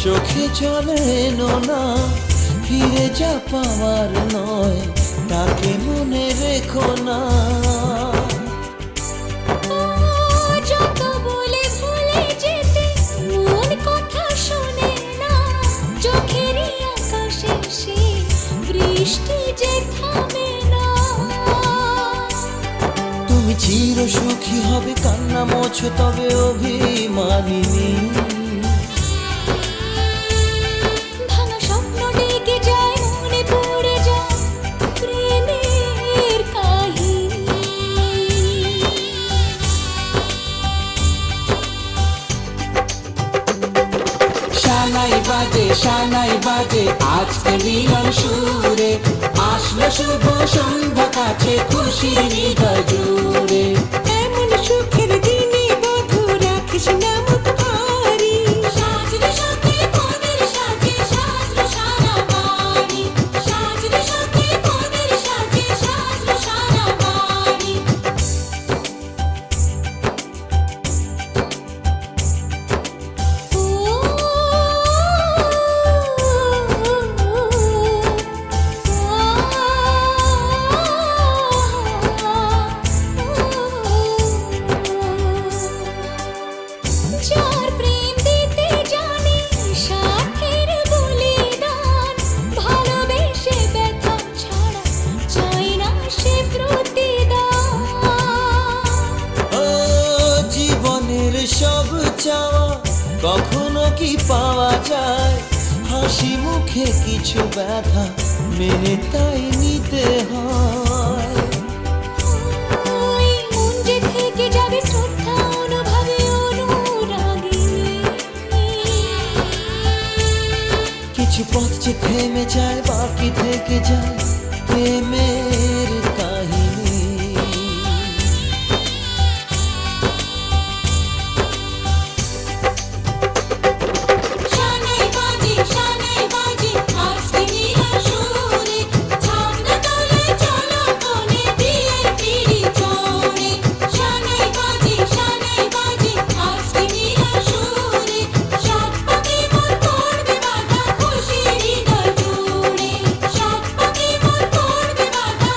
চোখে চলে না, ফিরে যা পাওয়ার নয়, তাকে মনে রেখো না। যত বলে ভুলে যেতে মন কথা শোনে না, চোখেরই আকাশে সে বৃষ্টি যে থামে না। তুমি চির সুখী হবে, কান্না মোছো তবে অভিমানিনী। শানাই বাজে আজকে মিলন সুরে, আসলো শুভ সন্ধ্যা কাছে খুশির হৃদয় জুড়ে। এমন সুখের দিনে বধূ রাখিস না মুখ ভারী, সাজরে সাথে কোনের সাজে সাজলো সারা বাড়ি, সাজরে সাথে কোনের সাজে সাজলো সারা বাড়ি। সব চাওয়া কখনো কি পাওয়া যায়, হাসি মুখে কিছু ব্যথা মেনে তাই নিতে হয়। মন যে থেকে যাবে শ্রদ্ধা অনুভবে অনুরাগিনী, কিছু পথ যে থেমে যায়, বাকি থেকে যায় প্রেমের কাহিনী। সাত পাখি মন করবে বাধা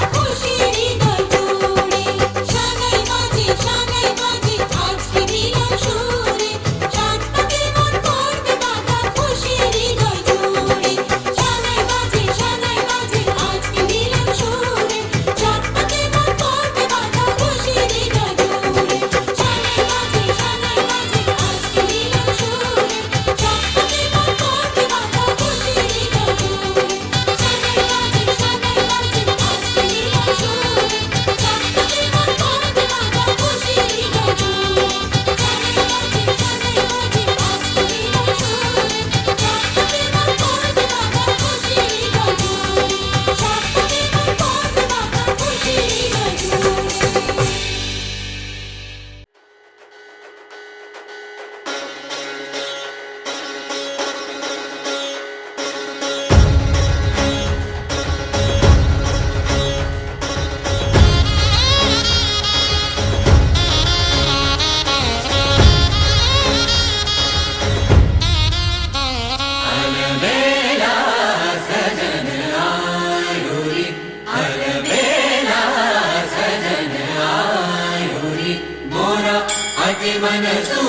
জয় জয়